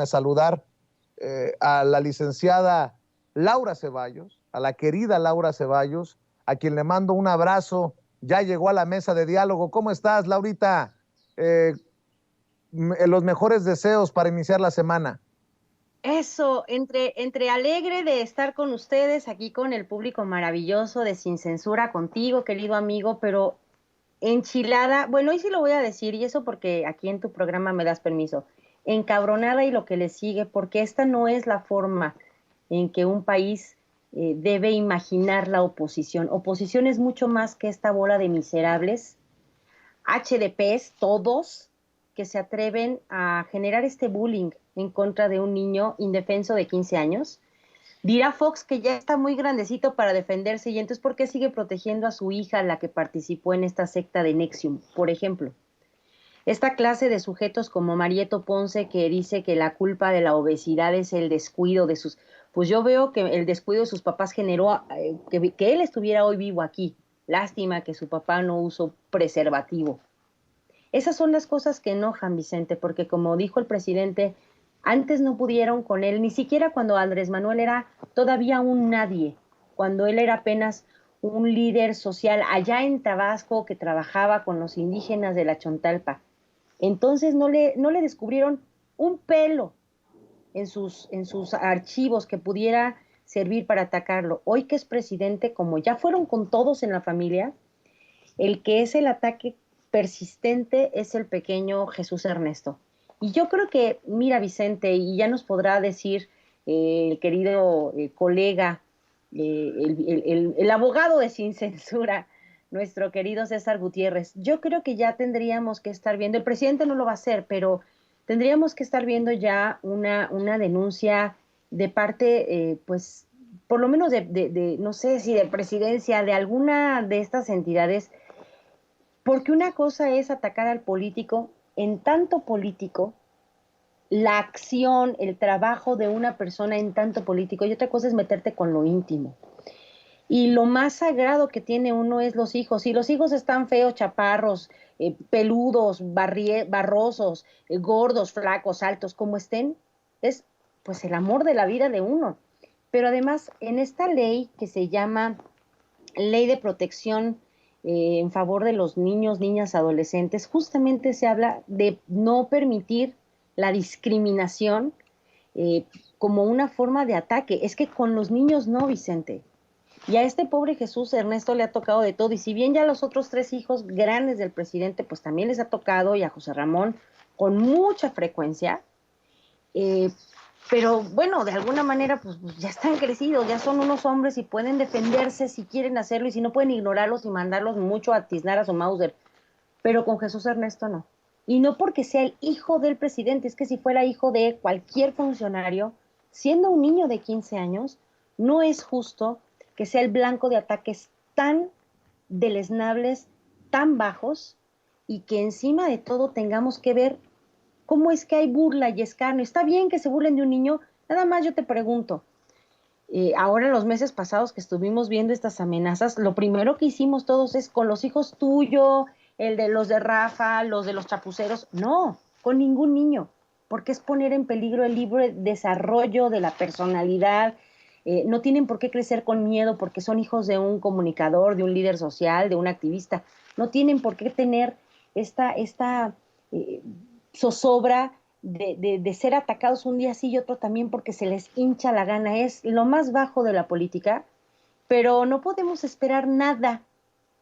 saludar a la licenciada Laura Ceballos, a la querida Laura Ceballos, a quien le mando un abrazo. Ya llegó a la mesa de diálogo. ¿Cómo estás, Laurita? Los mejores deseos para iniciar la semana. Eso, entre alegre de estar con ustedes, aquí con el público maravilloso de Sin Censura, contigo, querido amigo, pero enchilada, bueno, hoy sí lo voy a decir, y eso porque aquí en tu programa me das permiso, encabronada y lo que le sigue, porque esta no es la forma en que un país debe imaginar la oposición. Oposición es mucho más que esta bola de miserables, HDPs, todos, que se atreven a generar este bullying en contra de un niño indefenso de 15 años. Dirá Fox que ya está muy grandecito para defenderse y entonces ¿por qué sigue protegiendo a su hija, la que participó en esta secta de Nexium, por ejemplo? Esta clase de sujetos como Marieto Ponce que dice que la culpa de la obesidad es el descuido de sus... Pues yo veo que el descuido de sus papás generó que él estuviera hoy vivo aquí. Lástima que su papá no usó preservativo. Esas son las cosas que enojan, Vicente, porque como dijo el presidente, antes no pudieron con él, ni siquiera cuando Andrés Manuel era todavía un nadie, cuando él era apenas un líder social allá en Tabasco que trabajaba con los indígenas de la Chontalpa. Entonces no le descubrieron un pelo en sus archivos que pudiera servir para atacarlo. Hoy que es presidente, como ya fueron con todos en la familia, el que es el ataque persistente es el pequeño Jesús Ernesto. Y yo creo que, mira Vicente, y ya nos podrá decir el querido colega, el abogado de Sin Censura, nuestro querido César Gutiérrez, yo creo que ya tendríamos que estar viendo, el presidente no lo va a hacer, pero tendríamos que estar viendo ya una denuncia de parte, pues, por lo menos no sé si de presidencia, de alguna de estas entidades, porque una cosa es atacar al político, en tanto político, la acción, el trabajo de una persona en tanto político, y otra cosa es meterte con lo íntimo. Y lo más sagrado que tiene uno es los hijos. Si los hijos están feos, chaparros, peludos, barrosos, gordos, flacos, altos, como estén, es pues el amor de la vida de uno. Pero además, en esta ley que se llama Ley de Protección en favor de los niños, niñas, adolescentes, justamente se habla de no permitir la discriminación como una forma de ataque. Es que con los niños no, Vicente. Y a este pobre Jesús Ernesto le ha tocado de todo. Y si bien ya los otros tres hijos grandes del presidente, pues también les ha tocado, y a José Ramón con mucha frecuencia, pero bueno, de alguna manera pues ya están crecidos, ya son unos hombres y pueden defenderse si quieren hacerlo y si no pueden ignorarlos y mandarlos mucho a tiznar a su Mauser, pero con Jesús Ernesto no. Y no porque sea el hijo del presidente, es que si fuera hijo de cualquier funcionario, siendo un niño de 15 años, no es justo que sea el blanco de ataques tan deleznables, tan bajos, y que encima de todo tengamos que ver cómo es que hay burla y escarnio. Está bien que se burlen de un niño, nada más yo te pregunto, ahora en los meses pasados que estuvimos viendo estas amenazas, lo primero que hicimos todos es con los hijos tuyos, el de los de Rafa, los de los chapuceros, no, con ningún niño, porque es poner en peligro el libre desarrollo de la personalidad. No tienen por qué crecer con miedo porque son hijos de un comunicador, de un líder social, de un activista. No tienen por qué tener esta eh, zozobra de ser atacados un día sí y otro también porque se les hincha la gana. Es lo más bajo de la política, pero no podemos esperar nada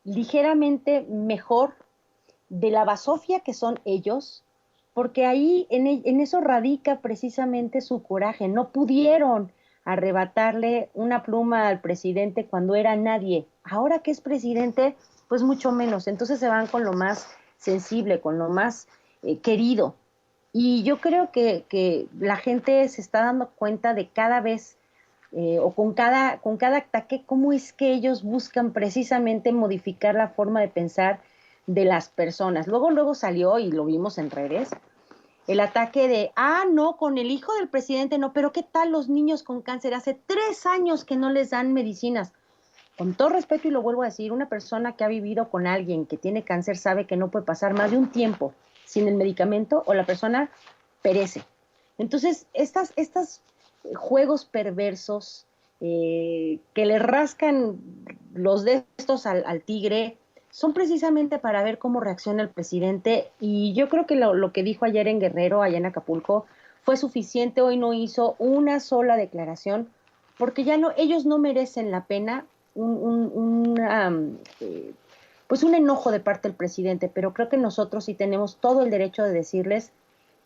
ligeramente mejor de la basofia que son ellos, porque ahí en eso radica precisamente su coraje. No pudieron arrebatarle una pluma al presidente cuando era nadie. Ahora que es presidente, pues mucho menos. Entonces se van con lo más sensible, con lo más querido. Y yo creo que la gente se está dando cuenta de cada vez o con cada ataque, cómo es que ellos buscan precisamente modificar la forma de pensar de las personas. Luego salió, y lo vimos en redes, el ataque de, no, con el hijo del presidente no, pero ¿qué tal los niños con cáncer? Hace 3 años que no les dan medicinas. Con todo respeto, y lo vuelvo a decir, una persona que ha vivido con alguien que tiene cáncer sabe que no puede pasar más de un tiempo sin el medicamento o la persona perece. Entonces, estas juegos perversos que le rascan los dedos al tigre son precisamente para ver cómo reacciona el presidente. Y yo creo que lo que dijo ayer en Guerrero, allá en Acapulco, fue suficiente. Hoy no hizo una sola declaración, porque ya no, ellos no merecen la pena pues un enojo de parte del presidente, pero creo que nosotros sí tenemos todo el derecho de decirles: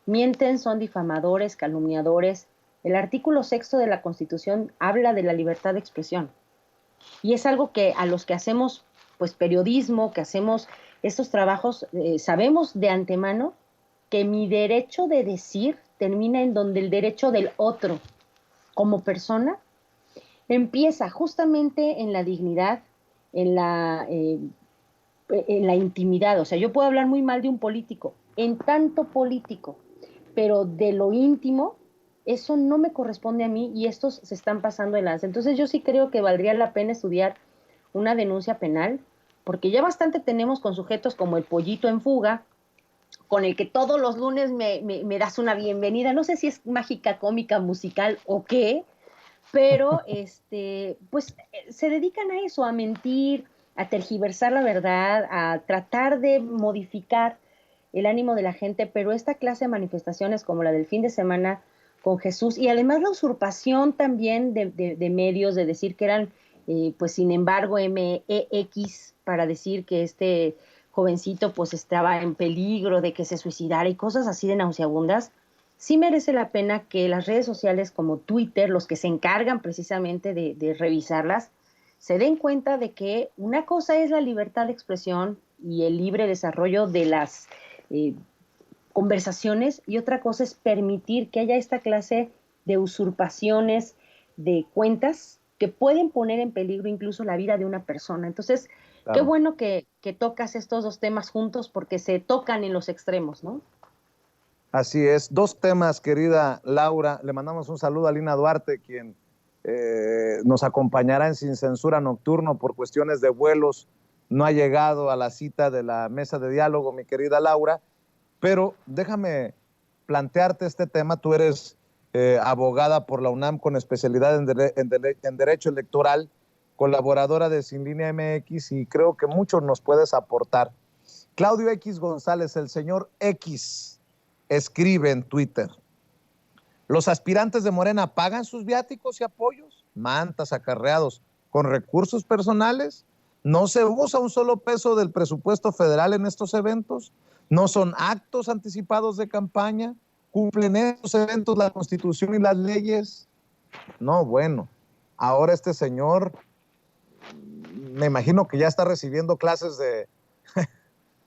mienten, son difamadores, calumniadores. El artículo 6 de la Constitución habla de la libertad de expresión. Y es algo que a los que hacemos pues periodismo, que hacemos estos trabajos, sabemos de antemano que mi derecho de decir termina en donde el derecho del otro como persona empieza justamente en la dignidad, en la intimidad. O sea, yo puedo hablar muy mal de un político, en tanto político, pero de lo íntimo, eso no me corresponde a mí y estos se están pasando de lanza. Entonces yo sí creo que valdría la pena estudiar una denuncia penal, porque ya bastante tenemos con sujetos como el Pollito en Fuga, con el que todos los lunes me das una bienvenida. No sé si es mágica, cómica, musical o qué, pero pues se dedican a eso, a mentir, a tergiversar la verdad, a tratar de modificar el ánimo de la gente, pero esta clase de manifestaciones como la del fin de semana con Jesús, y además la usurpación también de medios, de decir que eran, pues sin embargo, MEX, para decir que este jovencito pues estaba en peligro de que se suicidara y cosas así de nauseabundas. Sí merece la pena que las redes sociales como Twitter, los que se encargan precisamente de revisarlas, se den cuenta de que una cosa es la libertad de expresión y el libre desarrollo de las eh, conversaciones, y otra cosa es permitir que haya esta clase de usurpaciones de cuentas que pueden poner en peligro incluso la vida de una persona. Entonces, qué Claro. bueno que tocas estos dos temas juntos, porque se tocan en los extremos, ¿no? Así es. Dos temas, querida Laura. Le mandamos un saludo a Lina Duarte, quien nos acompañará en Sin Censura Nocturno por cuestiones de vuelos. No ha llegado a la cita de la mesa de diálogo, mi querida Laura. Pero déjame plantearte este tema. Tú eres abogada por la UNAM con especialidad en Derecho Electoral, colaboradora de Sin Línea MX, y creo que mucho nos puedes aportar. Claudio X González, el señor X, escribe en Twitter: los aspirantes de Morena pagan sus viáticos y apoyos, mantas, acarreados con recursos personales. No se usa un solo peso del presupuesto federal en estos eventos. No son actos anticipados de campaña. Cumplen estos eventos la Constitución y las leyes. No, bueno, ahora este señor, me imagino que ya está recibiendo clases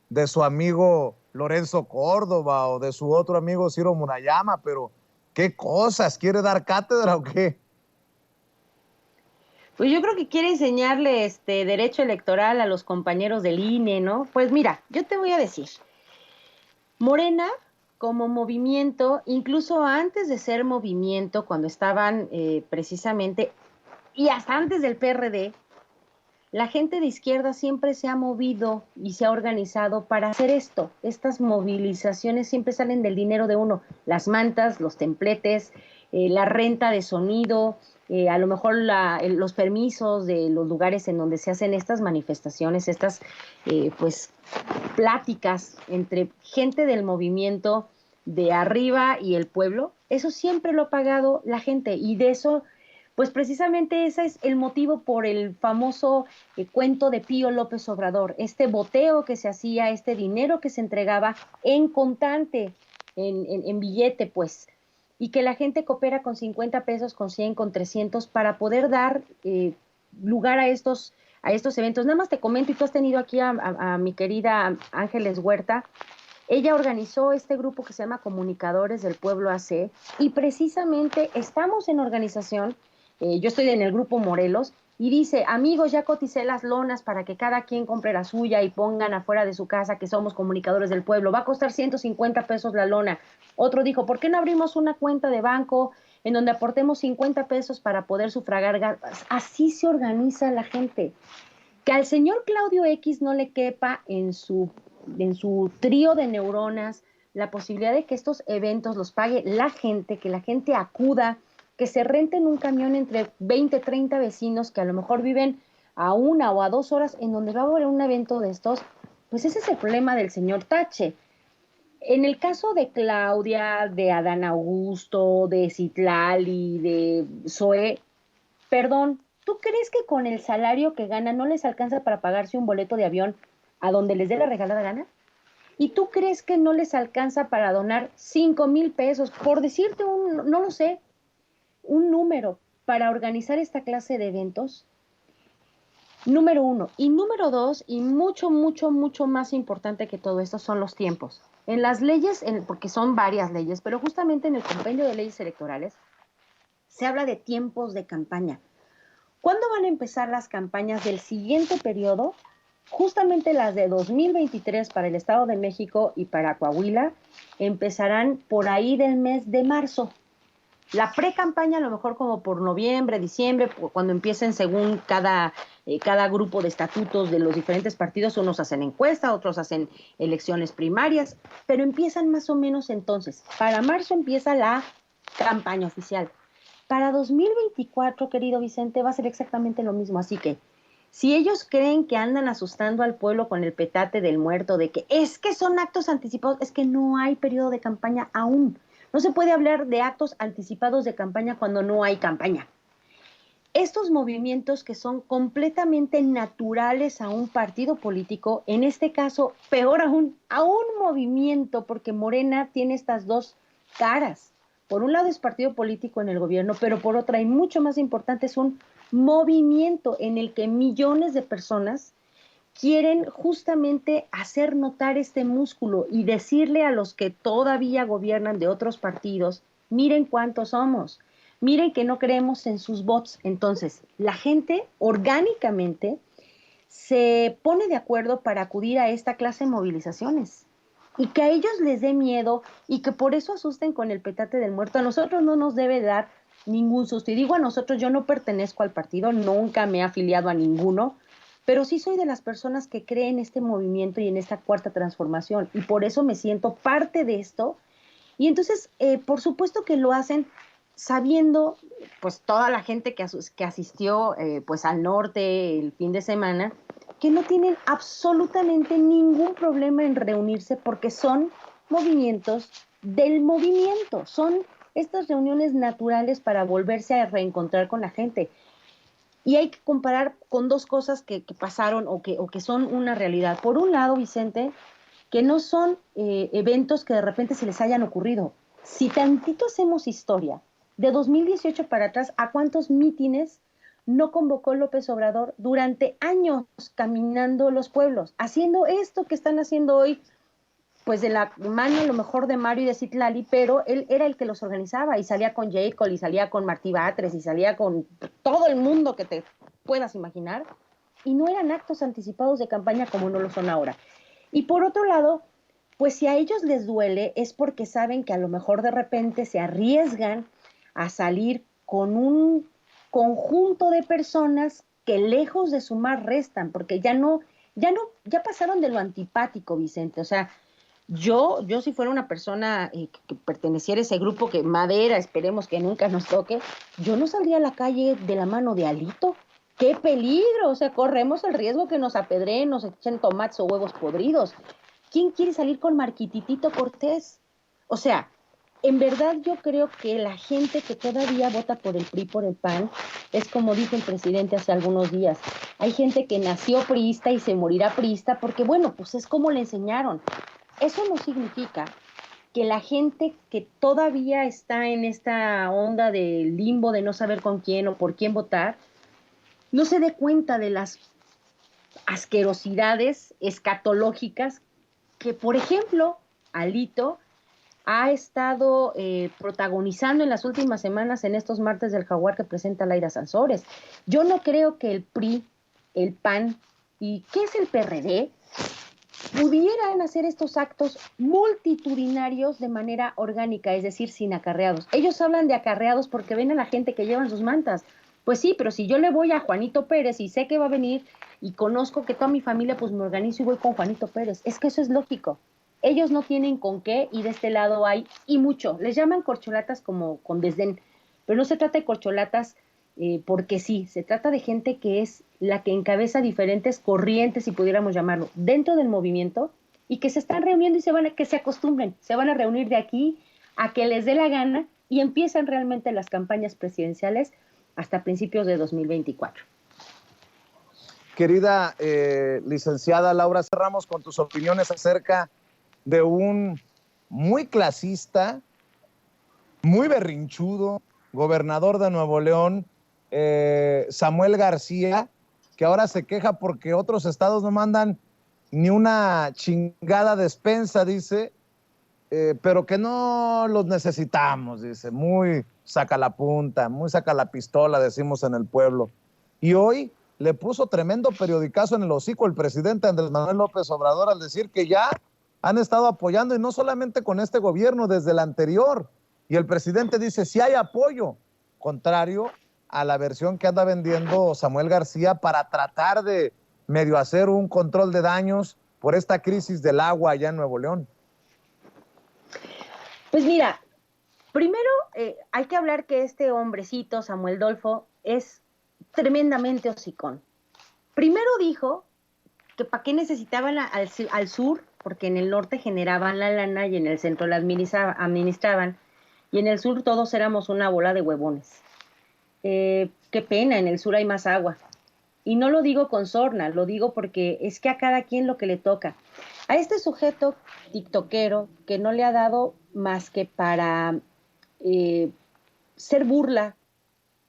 de su amigo Lorenzo Córdoba o de su otro amigo Ciro Murayama, pero ¿qué cosas? ¿Quiere dar cátedra o qué? Pues yo creo que quiere enseñarle derecho electoral a los compañeros del INE, ¿no? Pues mira, yo te voy a decir, Morena como movimiento, incluso antes de ser movimiento, cuando estaban precisamente, y hasta antes del PRD, la gente de izquierda siempre se ha movido y se ha organizado para hacer esto. Estas movilizaciones siempre salen del dinero de uno, las mantas, los templetes, la renta de sonido, a lo mejor los permisos de los lugares en donde se hacen estas manifestaciones, estas pues pláticas entre gente del movimiento de arriba y el pueblo. Eso siempre lo ha pagado la gente, y de eso pues precisamente ese es el motivo por el famoso cuento de Pío López Obrador, este boteo que se hacía, este dinero que se entregaba en contante, en billete, pues, y que la gente coopera con 50 pesos, con 100, con 300, para poder dar lugar a estos eventos. Nada más te comento, y tú has tenido aquí a mi querida Ángeles Huerta. Ella organizó este grupo que se llama Comunicadores del Pueblo AC, y precisamente estamos en organización. Yo estoy en el grupo Morelos, y dice: amigos, ya coticé las lonas para que cada quien compre la suya y pongan afuera de su casa que somos comunicadores del pueblo. Va a costar 150 pesos la lona. Otro dijo: ¿por qué no abrimos una cuenta de banco en donde aportemos 50 pesos para poder sufragar? Así se organiza la gente. Que al señor Claudio X no le quepa en su trío de neuronas la posibilidad de que estos eventos los pague la gente, que la gente acuda, que se renten un camión entre 20, 30 vecinos que a lo mejor viven a 1 o a 2 horas en donde va a haber un evento de estos, pues ese es el problema del señor Tache. En el caso de Claudia, de Adán Augusto, de Citlali, de Zoe, perdón, ¿tú crees que con el salario que ganan no les alcanza para pagarse un boleto de avión a donde les dé la regalada gana? ¿Y tú crees que no les alcanza para donar 5,000 pesos, por decirte no lo sé, un número para organizar esta clase de eventos? Número uno. Y número dos, y mucho, mucho, mucho más importante que todo esto, son los tiempos. En las leyes, porque son varias leyes, pero justamente en el compendio de leyes electorales, se habla de tiempos de campaña. ¿Cuándo van a empezar las campañas del siguiente periodo? Justamente las de 2023 para el Estado de México y para Coahuila empezarán por ahí del mes de marzo. La pre-campaña a lo mejor como por noviembre, diciembre, cuando empiecen según cada grupo de estatutos de los diferentes partidos, unos hacen encuesta, otros hacen elecciones primarias, pero empiezan más o menos entonces. Para marzo empieza la campaña oficial. Para 2024, querido Vicente, va a ser exactamente lo mismo, así que si ellos creen que andan asustando al pueblo con el petate del muerto, de que es que son actos anticipados, es que no hay periodo de campaña aún. No se puede hablar de actos anticipados de campaña cuando no hay campaña. Estos movimientos que son completamente naturales a un partido político, en este caso, peor aún, a un movimiento, porque Morena tiene estas dos caras. Por un lado es partido político en el gobierno, pero por otra, y mucho más importante, es un movimiento en el que millones de personas quieren justamente hacer notar este músculo y decirle a los que todavía gobiernan de otros partidos, miren cuántos somos, miren que no creemos en sus bots. Entonces, la gente orgánicamente se pone de acuerdo para acudir a esta clase de movilizaciones y que a ellos les dé miedo y que por eso asusten con el petate del muerto. A nosotros no nos debe dar ningún susto. Y digo a nosotros, yo no pertenezco al partido, nunca me he afiliado a ninguno, pero sí soy de las personas que creen en este movimiento y en esta cuarta transformación, y por eso me siento parte de esto. Y entonces, por supuesto que lo hacen sabiendo, pues toda la gente que asistió pues al norte el fin de semana, que no tienen absolutamente ningún problema en reunirse porque son movimientos del movimiento, son estas reuniones naturales para volverse a reencontrar con la gente. Y hay que comparar con dos cosas que pasaron o que son una realidad. Por un lado, Vicente, que no son eventos que de repente se les hayan ocurrido. Si tantito hacemos historia, de 2018 para atrás, ¿a cuántos mítines no convocó López Obrador durante años caminando los pueblos, haciendo esto que están haciendo hoy, pues de la mano a lo mejor de Mario y de Citlali, pero él era el que los organizaba y salía con J. Cole y salía con Martí Batres y salía con todo el mundo que te puedas imaginar, y no eran actos anticipados de campaña como no lo son ahora. Y por otro lado, pues si a ellos les duele es porque saben que a lo mejor de repente se arriesgan a salir con un conjunto de personas que lejos de sumar restan, porque ya pasaron de lo antipático, Vicente. O sea, yo si fuera una persona que perteneciera a ese grupo que madera, esperemos que nunca nos toque, yo no saldría a la calle de la mano de Alito. ¡Qué peligro! O sea, corremos el riesgo que nos apedreen, nos echen tomates o huevos podridos. ¿Quién quiere salir con Marquititito Cortés? O sea, en verdad yo creo que la gente que todavía vota por el PRI, por el PAN, es como dijo el presidente hace algunos días. Hay gente que nació priista y se morirá priista porque, bueno, pues es como le enseñaron. Eso no significa que la gente que todavía está en esta onda de limbo de no saber con quién o por quién votar, no se dé cuenta de las asquerosidades escatológicas que, por ejemplo, Alito ha estado protagonizando en las últimas semanas en estos martes del Jaguar que presenta Laira Sansores. Yo no creo que el PRI, el PAN y ¿qué es el PRD? Pudieran hacer estos actos multitudinarios de manera orgánica, es decir, sin acarreados. Ellos hablan de acarreados porque ven a la gente que llevan sus mantas. Pues sí, pero si yo le voy a Juanito Pérez y sé que va a venir y conozco que toda mi familia, pues me organizo y voy con Juanito Pérez. Es que eso es lógico. ellos no tienen con qué y de este lado hay, y mucho, les llaman corcholatas como con desdén, pero no se trata de corcholatas porque sí, se trata de gente que es la que encabeza diferentes corrientes, si pudiéramos llamarlo, dentro del movimiento y que se están reuniendo y que se acostumbren, se van a reunir de aquí a que les dé la gana y empiezan realmente las campañas presidenciales hasta principios de 2024. Querida licenciada Laura, cerramos con tus opiniones acerca de un muy clasista, muy berrinchudo, gobernador de Nuevo León, Samuel García, que ahora se queja porque otros estados no mandan ni una chingada despensa, dice, pero que no los necesitamos, dice, muy saca la punta, muy saca la pistola, decimos en el pueblo. Y hoy le puso tremendo periodicazo en el hocico el presidente Andrés Manuel López Obrador al decir que ya han estado apoyando, y no solamente con este gobierno, desde el anterior. Y el presidente dice, sí hay apoyo, contrario a la versión que anda vendiendo Samuel García para tratar de medio hacer un control de daños por esta crisis del agua allá en Nuevo León. Pues mira, primero hay que hablar que este hombrecito, Samuel Dolfo, es tremendamente hocicón. Primero dijo que para qué necesitaban al sur, porque en el norte generaban la lana y en el centro la administraban, y en el sur todos éramos una bola de huevones. Qué pena, en el sur hay más agua. Y no lo digo con sorna, lo digo porque es que a cada quien lo que le toca. A este sujeto tiktokero que no le ha dado más que para ser burla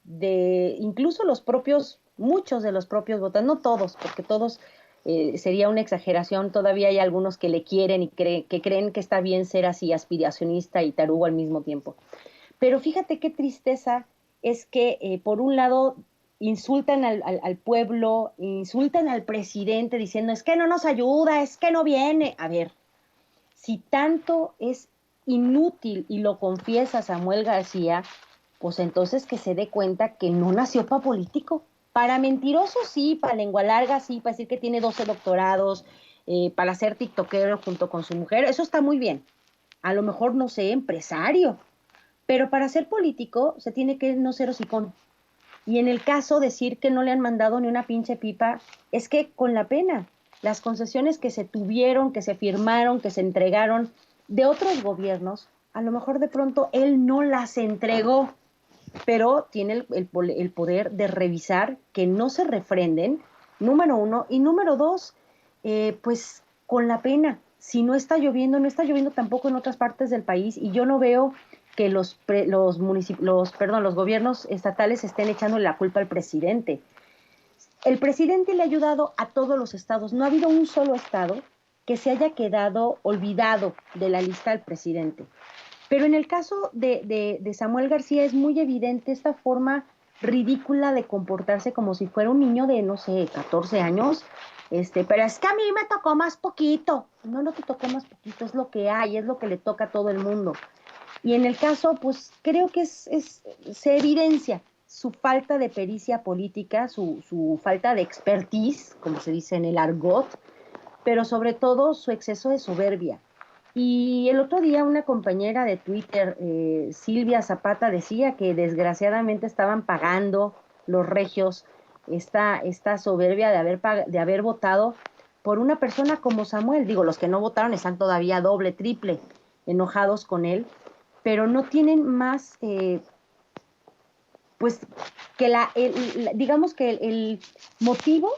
de incluso los propios, muchos de los propios votantes, no todos, porque todos sería una exageración, todavía hay algunos que le quieren y que creen que está bien ser así aspiracionista y tarugo al mismo tiempo. Pero fíjate qué tristeza es que por un lado insultan al pueblo, insultan al presidente diciendo es que no nos ayuda, es que no viene. A ver, si tanto es inútil y lo confiesa Samuel García, pues entonces que se dé cuenta que no nació para político. Para mentiroso sí, para lengua larga sí, para decir que tiene 12 doctorados, para ser tiktokero junto con su mujer, eso está muy bien. A lo mejor, no sé, empresario, pero para ser político se tiene que no ser hocicón. Y en el caso decir que no le han mandado ni una pinche pipa, es que con la pena, las concesiones que se tuvieron, que se firmaron, que se entregaron de otros gobiernos, a lo mejor de pronto él no las entregó, pero tiene el poder de revisar que no se refrenden, número uno, y número dos, pues con la pena. Si no está lloviendo, no está lloviendo tampoco en otras partes del país, y yo no veo que los gobiernos estatales estén echando la culpa al presidente. El presidente le ha ayudado a todos los estados. No ha habido un solo estado que se haya quedado olvidado de la lista del presidente. Pero en el caso de Samuel García es muy evidente esta forma ridícula de comportarse como si fuera un niño de, no sé, 14 años. Pero es que a mí me tocó más poquito. No, no te tocó más poquito, es lo que hay, es lo que le toca a todo el mundo. Y en el caso, pues creo que se evidencia su falta de pericia política, su falta de expertise, como se dice en el argot, pero sobre todo su exceso de soberbia. Y el otro día una compañera de Twitter, Silvia Zapata, decía que desgraciadamente estaban pagando los regios esta soberbia de haber votado por una persona como Samuel. Digo, los que no votaron están todavía doble, triple enojados con él, pero no tienen más, pues, que digamos que el motivo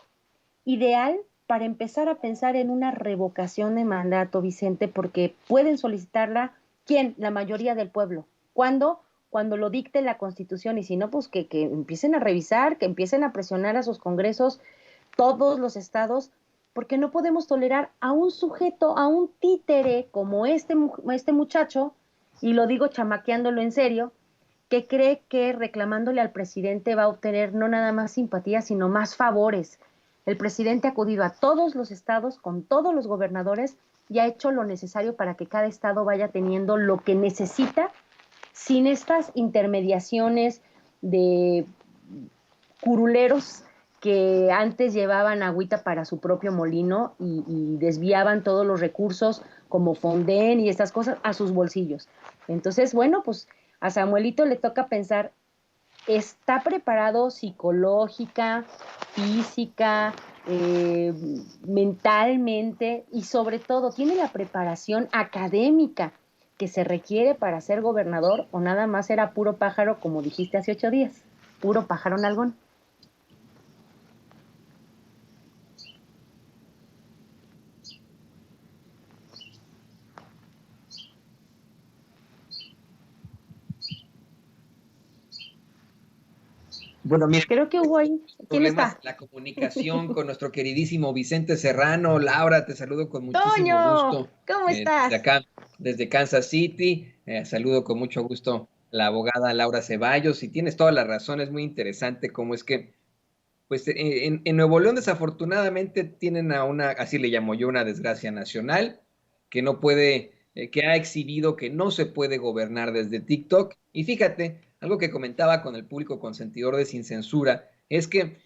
ideal para empezar a pensar en una revocación de mandato, Vicente, porque pueden solicitarla, ¿quién? La mayoría del pueblo. ¿Cuándo? Cuando lo dicte la Constitución, y si no, pues que empiecen a revisar, que empiecen a presionar a sus congresos, todos los estados, porque no podemos tolerar a un sujeto, a un títere como este muchacho, y lo digo chamaqueándolo en serio, que cree que reclamándole al presidente va a obtener no nada más simpatía, sino más favores. El presidente ha acudido a todos los estados, con todos los gobernadores, y ha hecho lo necesario para que cada estado vaya teniendo lo que necesita, sin estas intermediaciones de curuleros que antes llevaban agüita para su propio molino y desviaban todos los recursos como Fonden y estas cosas, a sus bolsillos. Entonces, bueno, pues a Samuelito le toca pensar, ¿está preparado psicológica, física, mentalmente y sobre todo tiene la preparación académica que se requiere para ser gobernador o nada más era puro pájaro, como dijiste hace 8 días, puro pájaro nalgón? Bueno, mira, Creo que hubo ahí. ¿Quién problemas está? la comunicación con nuestro queridísimo Vicente Serrano. Laura, te saludo con muchísimo Toño, gusto ¿cómo desde estás? acá, desde Kansas City. Saludo con mucho gusto a la abogada Laura Ceballos. Y tienes toda la razón, es muy interesante cómo es que, pues en Nuevo León desafortunadamente tienen a una, así le llamo yo, una desgracia nacional, que no puede, que ha exhibido que no se puede gobernar desde TikTok. Y fíjate, algo que comentaba con el público consentidor de Sin Censura, es que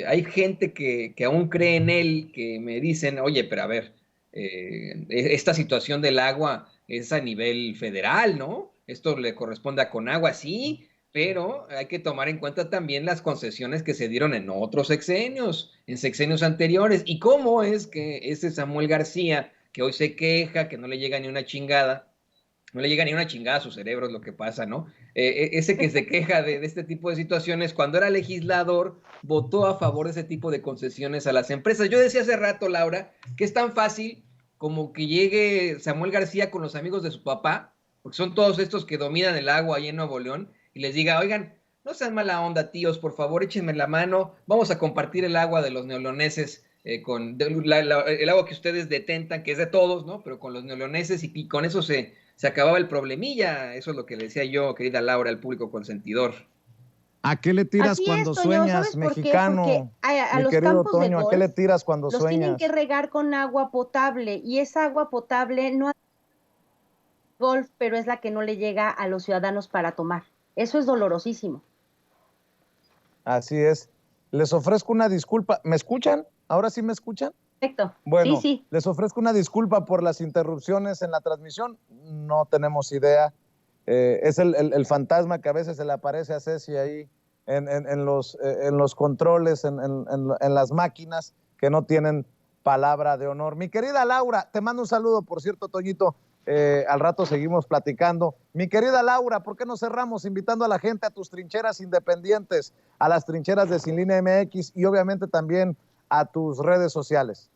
hay gente que aún cree en él, que me dicen, oye, pero a ver, esta situación del agua es a nivel federal, ¿no? Esto le corresponde a Conagua, sí, pero hay que tomar en cuenta también las concesiones que se dieron en otros sexenios, en sexenios anteriores. ¿Y cómo es que ese Samuel García, que hoy se queja, que no le llega ni una chingada, no le llega ni una chingada a su cerebro, es lo que pasa, ¿no? Ese que se queja de este tipo de situaciones, cuando era legislador, votó a favor de ese tipo de concesiones a las empresas. Yo decía hace rato, Laura, que es tan fácil como que llegue Samuel García con los amigos de su papá, porque son todos estos que dominan el agua ahí en Nuevo León, y les diga, oigan, no sean mala onda, tíos, por favor, échenme la mano, vamos a compartir el agua de los neoloneses, el agua que ustedes detentan, que es de todos, ¿no? Pero con los neoloneses y con eso se acababa el problemilla. Eso es lo que le decía yo, querida Laura, al público consentidor. ¿A qué le tiras Así es, cuando Toño, sueñas, ¿sabes por qué? Porque mexicano? a Mi los querido campos de Toño, ¿a qué le golf tiras cuando los tienen que sueñas? regar con agua potable y esa agua potable no es golf, pero es la que no le llega a los ciudadanos para tomar. Eso es dolorosísimo. Así es. Les ofrezco una disculpa. ¿Me escuchan? ¿Ahora sí me escuchan? Perfecto. Sí, Bueno, sí. les ofrezco una disculpa por las interrupciones en la transmisión. No tenemos idea. Es el fantasma que a veces se le aparece a Ceci ahí en los controles, en las máquinas que no tienen palabra de honor. Mi querida Laura, te mando un saludo, por cierto, Toñito. Al rato seguimos platicando. Mi querida Laura, ¿por qué no cerramos invitando a la gente a tus trincheras independientes, a las trincheras de Sin Línea MX y obviamente también a tus redes sociales?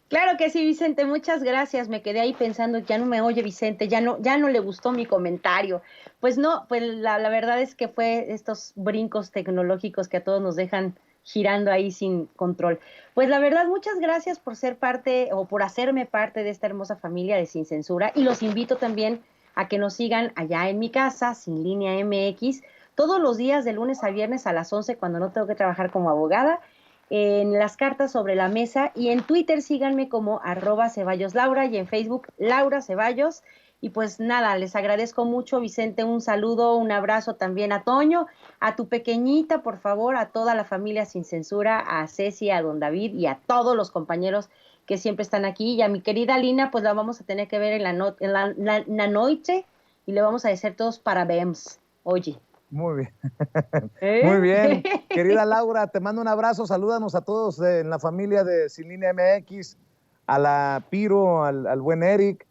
Claro que sí, Vicente, muchas gracias. Me quedé ahí pensando, ya no me oye Vicente, ya no le gustó mi comentario. Pues no, pues la verdad es que fue estos brincos tecnológicos que a todos nos dejan girando ahí sin control. Pues la verdad, muchas gracias por ser parte o por hacerme parte de esta hermosa familia de Sin Censura y los invito también a que nos sigan allá en mi casa, Sin Línea MX, todos los días de lunes a viernes a las 11 cuando no tengo que trabajar como abogada en las cartas sobre la mesa y en Twitter síganme como @CeballosLaura y en Facebook Laura Ceballos. Y pues nada, les agradezco mucho, Vicente, un saludo, un abrazo también a Toño, a tu pequeñita, por favor, a toda la familia Sin Censura, a Ceci, a don David y a todos los compañeros que siempre están aquí. Y a mi querida Lina, pues la vamos a tener que ver en la noche y le vamos a decir todos parabéns. Oye. Muy bien. ¿Eh? Muy bien. Querida Laura, te mando un abrazo. Salúdanos a todos en la familia de Sin Línea MX, a la Piro, al buen Eric.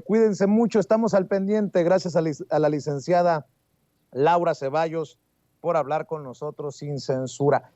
Cuídense mucho, estamos al pendiente. Gracias a la licenciada Laura Ceballos por hablar con nosotros sin censura.